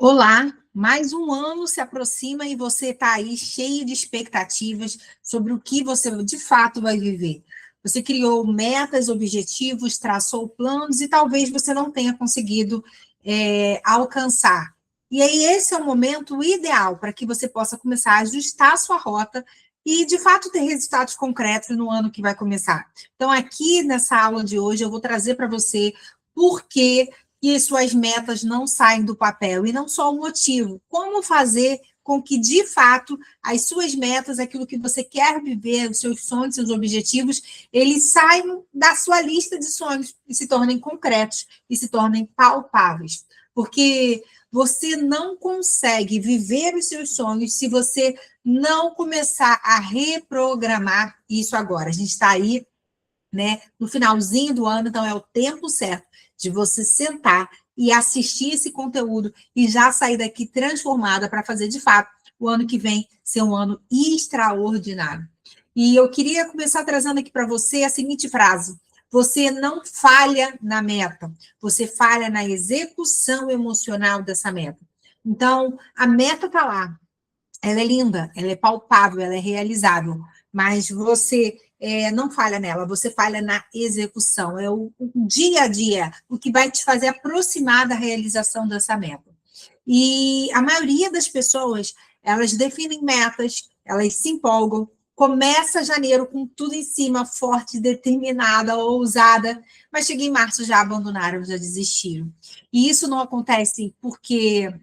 Olá, mais um ano se aproxima e você está aí cheio de expectativas sobre o que você de fato vai viver. Você criou metas, objetivos, traçou planos e talvez você não tenha conseguido alcançar. E aí esse é o momento ideal para que você possa começar a ajustar a sua rota e, de fato, ter resultados concretos no ano que vai começar. Então, aqui nessa aula de hoje, eu vou trazer para você por que e suas metas não saem do papel, e não só o motivo, como fazer com que, de fato, as suas metas, aquilo que você quer viver, os seus sonhos, seus objetivos, eles saiam da sua lista de sonhos e se tornem concretos, e se tornem palpáveis. Porque você não consegue viver os seus sonhos se você não começar a reprogramar isso agora. A gente está aí, né, no finalzinho do ano, então é o tempo certo de você sentar e assistir esse conteúdo e já sair daqui transformada para fazer, de fato, o ano que vem ser um ano extraordinário. E eu queria começar trazendo aqui para você a seguinte frase: você não falha na meta, você falha na execução emocional dessa meta. Então, a meta está lá, ela é linda, ela é palpável, ela é realizável, mas você não falha nela, você falha na execução, é o dia a dia, o que vai te fazer aproximar da realização dessa meta. E a maioria das pessoas, elas definem metas, elas se empolgam, começa janeiro com tudo em cima, forte, determinada, ousada, mas chega em março já abandonaram, já desistiram. E isso não acontece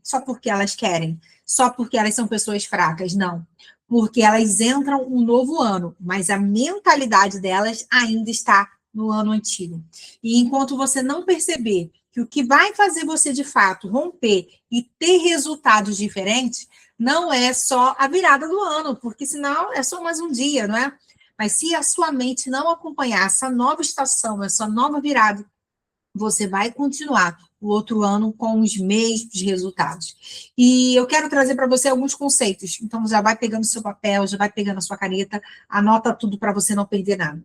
só porque elas querem, só porque elas são pessoas fracas, não. Porque elas entram um novo ano, mas a mentalidade delas ainda está no ano antigo. E enquanto você não perceber que o que vai fazer você, de fato, romper e ter resultados diferentes, não é só a virada do ano, porque senão é só mais um dia, não é? Mas se a sua mente não acompanhar essa nova estação, essa nova virada, você vai continuar o outro ano com os mesmos resultados. E eu quero trazer para você alguns conceitos. Então, já vai pegando seu papel, já vai pegando a sua caneta, anota tudo para você não perder nada.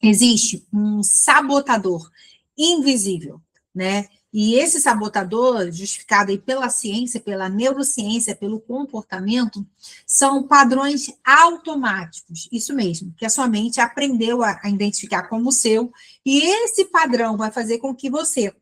Existe um sabotador invisível, né? E esse sabotador, justificado aí pela ciência, pela neurociência, pelo comportamento, são padrões automáticos, isso mesmo, que a sua mente aprendeu a identificar como seu, e esse padrão vai fazer com que você,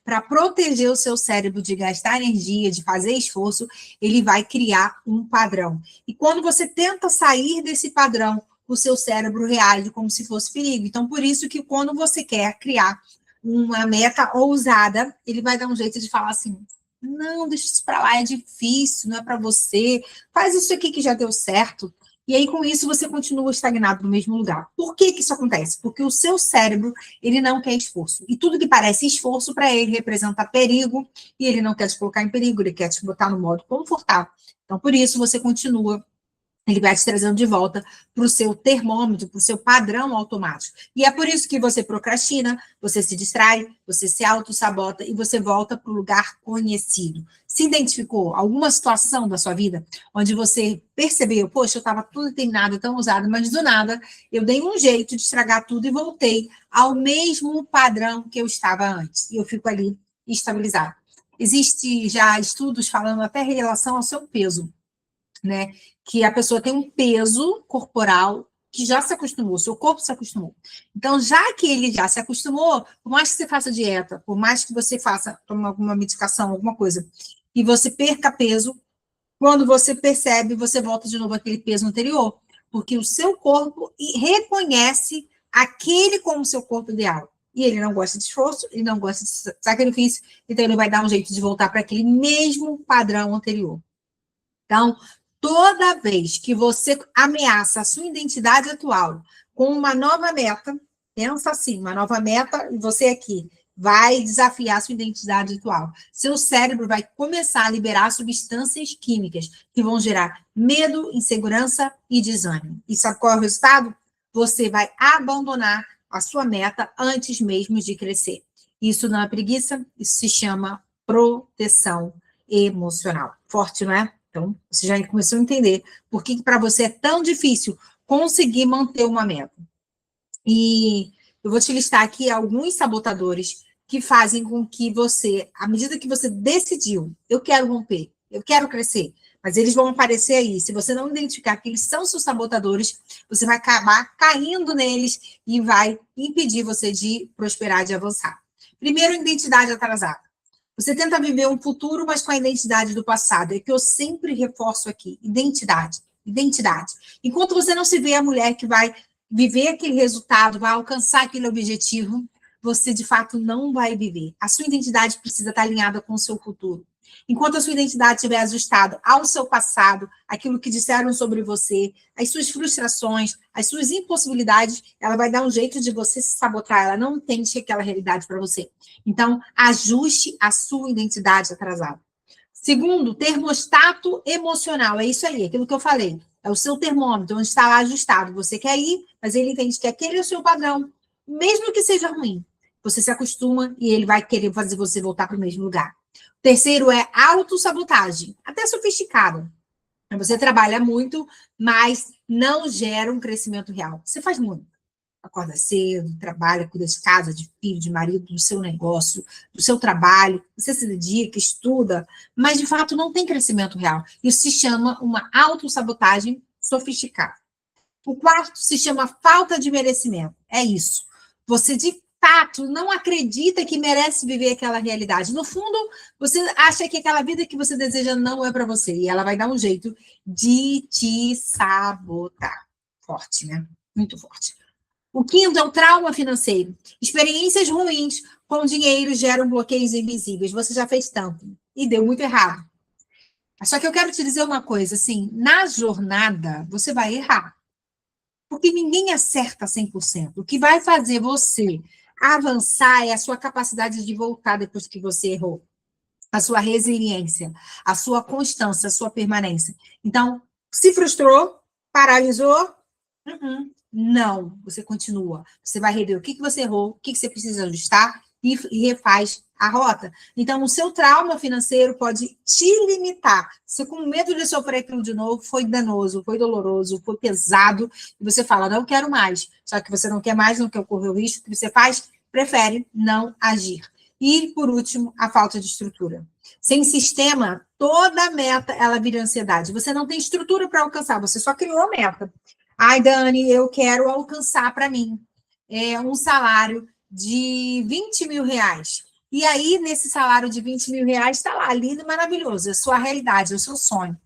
para proteger o seu cérebro de gastar energia, de fazer esforço, ele vai criar um padrão. E quando você tenta sair desse padrão, o seu cérebro reage como se fosse perigo. Então, por isso que quando você quer criar uma meta ousada, ele vai dar um jeito de falar assim: não, deixa isso para lá, é difícil, não é para você, faz isso aqui que já deu certo. E aí, com isso, você continua estagnado no mesmo lugar. Por que isso acontece? Porque o seu cérebro, ele não quer esforço. E tudo que parece esforço para ele representa perigo, e ele não quer te colocar em perigo, ele quer te botar no modo confortável. Então, por isso, você continua, ele vai te trazendo de volta para o seu termômetro, para o seu padrão automático. E é por isso que você procrastina, você se distrai, você se auto-sabota e você volta para o lugar conhecido. Se identificou alguma situação da sua vida onde você percebeu: poxa, eu estava tudo determinado, tão usado, mas do nada eu dei um jeito de estragar tudo e voltei ao mesmo padrão que eu estava antes. E eu fico ali estabilizado. Existem já estudos falando até em relação ao seu peso, né? Que a pessoa tem um peso corporal que já se acostumou, seu corpo se acostumou. Então, já que ele já se acostumou, por mais que você faça dieta, por mais que você tome alguma medicação, alguma coisa, e você perca peso, quando você percebe, você volta de novo àquele peso anterior, porque o seu corpo reconhece aquele como seu corpo ideal. E ele não gosta de esforço, ele não gosta de sacrifício, então ele vai dar um jeito de voltar para aquele mesmo padrão anterior. Então, toda vez que você ameaça a sua identidade atual com uma nova meta, pensa assim: uma nova meta, e você aqui vai desafiar a sua identidade atual. Seu cérebro vai começar a liberar substâncias químicas que vão gerar medo, insegurança e desânimo. E sabe qual é o resultado? Você vai abandonar a sua meta antes mesmo de crescer. Isso não é preguiça, isso se chama proteção emocional. Forte, não é? Então, você já começou a entender por que para você é tão difícil conseguir manter uma meta. E eu vou te listar aqui alguns sabotadores que fazem com que você, à medida que você decidiu, eu quero romper, eu quero crescer, mas eles vão aparecer aí. Se você não identificar que eles são seus sabotadores, você vai acabar caindo neles e vai impedir você de prosperar, de avançar. Primeiro, identidade atrasada. Você tenta viver um futuro, mas com a identidade do passado. É que eu sempre reforço aqui. Identidade. Identidade. Enquanto você não se vê a mulher que vai viver aquele resultado, vai alcançar aquele objetivo, você, de fato, não vai viver. A sua identidade precisa estar alinhada com o seu futuro. Enquanto a sua identidade estiver ajustada ao seu passado, aquilo que disseram sobre você, as suas frustrações, as suas impossibilidades, ela vai dar um jeito de você se sabotar, ela não entende aquela realidade para você. Então, ajuste a sua identidade atrasada. Segundo, termostato emocional, é isso aí, aquilo que eu falei. É o seu termômetro, onde está lá ajustado. Você quer ir, mas ele entende que aquele é o seu padrão, mesmo que seja ruim. Você se acostuma e ele vai querer fazer você voltar para o mesmo lugar. Terceiro é autossabotagem, até sofisticado. Você trabalha muito, mas não gera um crescimento real. Você faz muito. Acorda cedo, trabalha, cuida de casa, de filho, de marido, do seu negócio, do seu trabalho. Você se dedica, estuda, mas de fato não tem crescimento real. Isso se chama uma autossabotagem sofisticada. O quarto se chama falta de merecimento. É isso. Você, de fato, não acredita que merece viver aquela realidade. No fundo, você acha que aquela vida que você deseja não é para você. E ela vai dar um jeito de te sabotar. Forte, né? Muito forte. O quinto é o trauma financeiro. Experiências ruins com dinheiro geram bloqueios invisíveis. Você já fez tanto e deu muito errado. Só que eu quero te dizer uma coisa, assim, na jornada você vai errar. Porque ninguém acerta 100%. O que vai fazer você avançar é a sua capacidade de voltar depois que você errou. A sua resiliência, a sua constância, a sua permanência. Então, se frustrou, paralisou, não, você continua. Você vai rever o que você errou, o que você precisa ajustar e refaz a rota. Então, o seu trauma financeiro pode te limitar. Você, com medo de sofrer aquilo de novo, foi danoso, foi doloroso, foi pesado, e você fala, não quero mais. Só que você não quer mais, não quer correr o risco, o que você faz? Prefere não agir. E, por último, a falta de estrutura. Sem sistema, toda meta, ela vira ansiedade. Você não tem estrutura para alcançar, você só criou a meta. Ai, Dani, eu quero alcançar para mim um salário de 20 mil reais. E aí, nesse salário de 20 mil reais, está lá, lindo e maravilhoso, é a sua realidade, é o seu sonho.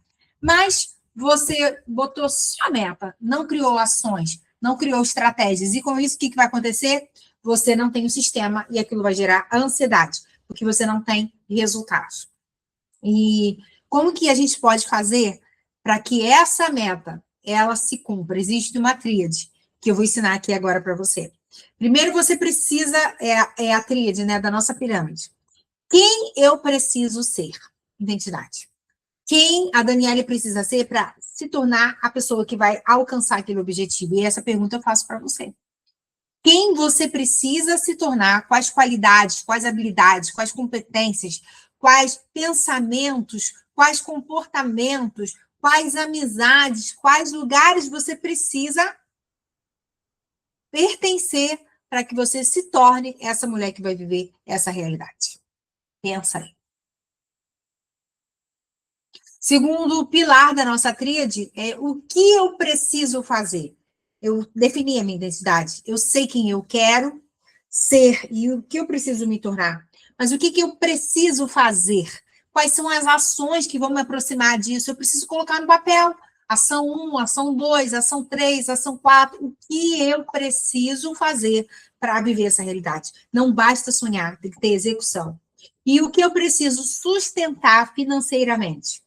Mas você botou só a meta, não criou ações, não criou estratégias. E com isso, o que vai acontecer? Você não tem o sistema e aquilo vai gerar ansiedade, porque você não tem resultados. E como que a gente pode fazer para que essa meta ela se cumpra? Existe uma tríade que eu vou ensinar aqui agora para você. Primeiro, você precisa, é a tríade, né, da nossa pirâmide. Quem eu preciso ser? Identidade. Quem a Daniele precisa ser para se tornar a pessoa que vai alcançar aquele objetivo? E essa pergunta eu faço para você. Quem você precisa se tornar? Quais qualidades, quais habilidades, quais competências, quais pensamentos, quais comportamentos, quais amizades, quais lugares você precisa pertencer para que você se torne essa mulher que vai viver essa realidade. Pensa aí. Segundo pilar da nossa tríade é o que eu preciso fazer. Eu defini a minha identidade. Eu sei quem eu quero ser e o que eu preciso me tornar. Mas o que eu preciso fazer? Quais são as ações que vão me aproximar disso? Eu preciso colocar no papel. Ação 1, ação 2, ação 3, ação 4. O que eu preciso fazer para viver essa realidade? Não basta sonhar, tem que ter execução. E o que eu preciso sustentar financeiramente?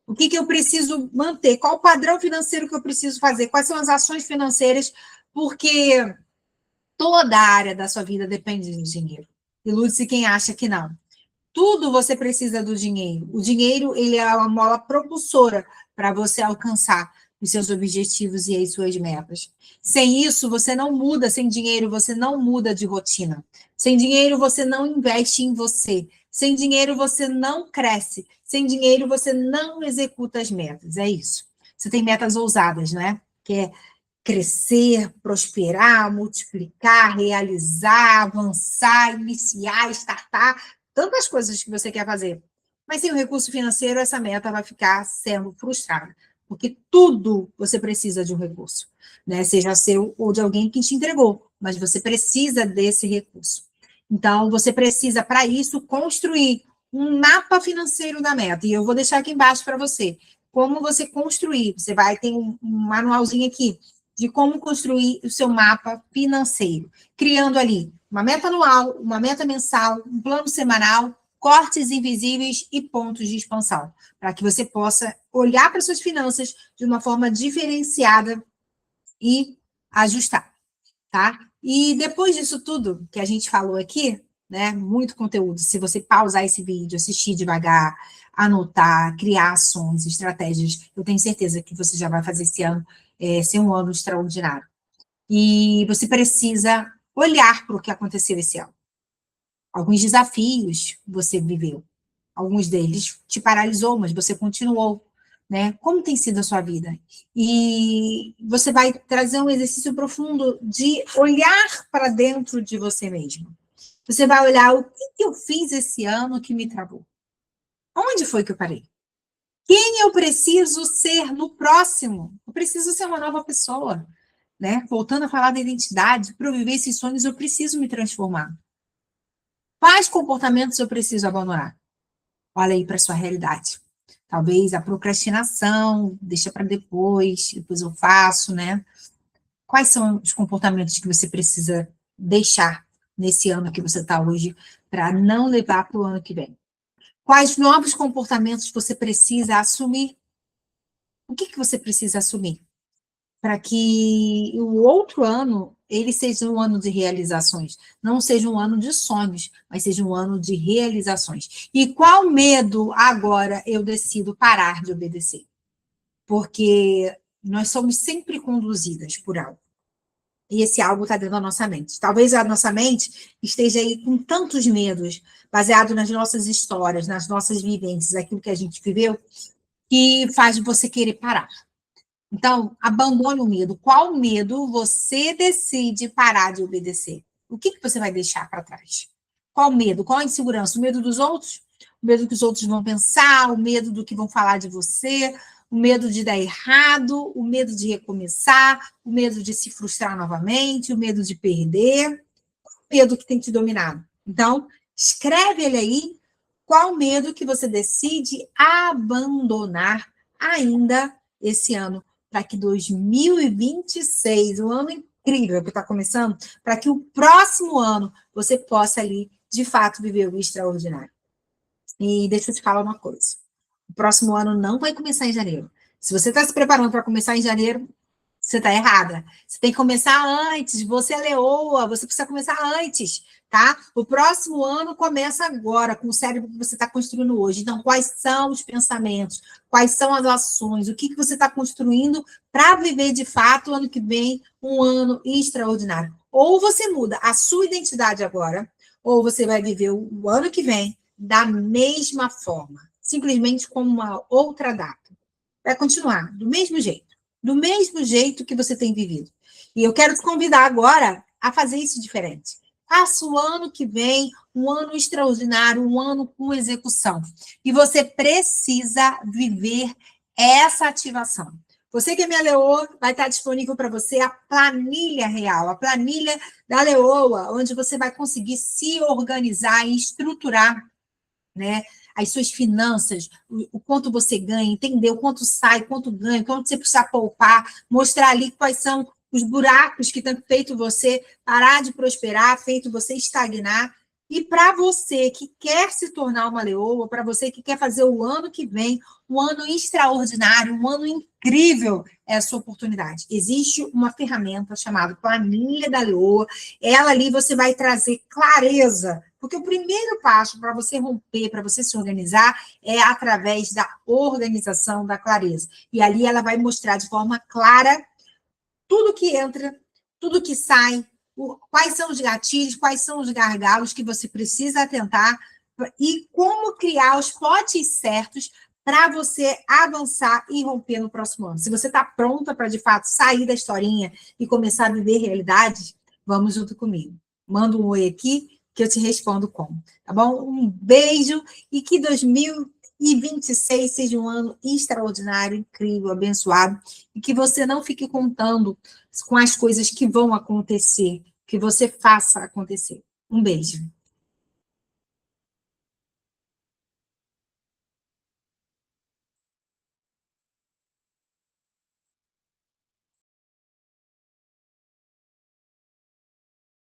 O que eu preciso manter? Qual o padrão financeiro que eu preciso fazer? Quais são as ações financeiras? Porque toda a área da sua vida depende de dinheiro. Ilude-se quem acha que não. Tudo você precisa do dinheiro. O dinheiro, ele é uma mola propulsora para você alcançar os seus objetivos e as suas metas. Sem isso, você não muda. Sem dinheiro, você não muda de rotina. Sem dinheiro, você não investe em você. Sem dinheiro, você não cresce. Sem dinheiro, você não executa as metas. É isso. Você tem metas ousadas, né? Que é crescer, prosperar, multiplicar, realizar, avançar, iniciar, startar, tantas coisas que você quer fazer. Mas sem o recurso financeiro, essa meta vai ficar sendo frustrada, porque tudo você precisa de um recurso, né? Seja seu ou de alguém que te entregou, mas você precisa desse recurso. Então, você precisa, para isso, construir um mapa financeiro da meta. E eu vou deixar aqui embaixo para você como você construir. Você vai ter um manualzinho aqui de como construir o seu mapa financeiro, criando ali uma meta anual, uma meta mensal, um plano semanal, cortes invisíveis e pontos de expansão, para que você possa olhar para suas finanças de uma forma diferenciada e ajustar, tá? E depois disso tudo que a gente falou aqui, né, muito conteúdo, se você pausar esse vídeo, assistir devagar, anotar, criar ações, estratégias, eu tenho certeza que você já vai fazer esse ano ser um ano extraordinário. E você precisa olhar para o que aconteceu esse ano. Alguns desafios você viveu, alguns deles te paralisou, mas você continuou, né? Como tem sido a sua vida? E você vai trazer um exercício profundo de olhar para dentro de você mesmo. Você vai olhar o que eu fiz esse ano que me travou. Onde foi que eu parei? Quem eu preciso ser no próximo? Eu preciso ser uma nova pessoa, né? Voltando a falar da identidade, para eu viver esses sonhos, eu preciso me transformar. Quais comportamentos eu preciso abandonar? Olha aí para a sua realidade. Talvez a procrastinação, deixa para depois eu faço, né? Quais são os comportamentos que você precisa deixar nesse ano que você está hoje para não levar para o ano que vem? Quais novos comportamentos você precisa assumir? O que você precisa assumir? Para que o outro ano ele seja um ano de realizações, não seja um ano de sonhos, mas seja um ano de realizações. E qual medo agora eu decido parar de obedecer? Porque nós somos sempre conduzidas por algo. E esse algo está dentro da nossa mente. Talvez a nossa mente esteja aí com tantos medos, baseado nas nossas histórias, nas nossas vivências, aquilo que a gente viveu, que faz você querer parar. Então, abandone o medo. Qual medo você decide parar de obedecer? O que você vai deixar para trás? Qual medo? Qual a insegurança? O medo dos outros? O medo do que os outros vão pensar? O medo do que vão falar de você? O medo de dar errado? O medo de recomeçar? O medo de se frustrar novamente? O medo de perder? O medo que tem te dominado? Então, escreve ele aí. Qual medo que você decide abandonar ainda esse ano? Para que 2026, um ano incrível que está começando, para que o próximo ano você possa ali, de fato, viver o extraordinário. E deixa eu te falar uma coisa. O próximo ano não vai começar em janeiro. Se você está se preparando para começar em janeiro, você está errada. Você tem que começar antes. Você é leoa, você precisa começar antes, tá? O próximo ano começa agora, com o cérebro que você está construindo hoje. Então, quais são os pensamentos? Quais são as ações? O que você está construindo para viver, de fato, o ano que vem, um ano extraordinário? Ou você muda a sua identidade agora, ou você vai viver o ano que vem da mesma forma, simplesmente com uma outra data. Vai continuar do mesmo jeito que você tem vivido. E eu quero te convidar agora a fazer isso diferente. Faça o ano que vem um ano extraordinário, um ano com execução. E você precisa viver essa ativação. Você que é minha leoa, vai estar disponível para você a planilha real, a planilha da leoa, onde você vai conseguir se organizar e estruturar, né, as suas finanças, o quanto você ganha, entender o quanto sai, quanto ganha, quanto você precisa poupar, mostrar ali quais são os buracos que têm feito você parar de prosperar, feito você estagnar. E para você que quer se tornar uma leoa, para você que quer fazer o ano que vem um ano extraordinário, um ano incrível, é a sua oportunidade. Existe uma ferramenta chamada Planilha da Leoa. Ela ali você vai trazer clareza, porque o primeiro passo para você romper, para você se organizar, é através da organização, da clareza. E ali ela vai mostrar de forma clara tudo que entra, tudo que sai, quais são os gatilhos, quais são os gargalos que você precisa atentar e como criar os potes certos para você avançar e romper no próximo ano. Se você está pronta para, de fato, sair da historinha e começar a viver realidade, vamos junto comigo. Manda um oi aqui que eu te respondo como, tá bom? Um beijo e que 2026 seja um ano extraordinário, incrível, abençoado, e que você não fique contando com as coisas que vão acontecer, que você faça acontecer. Um beijo.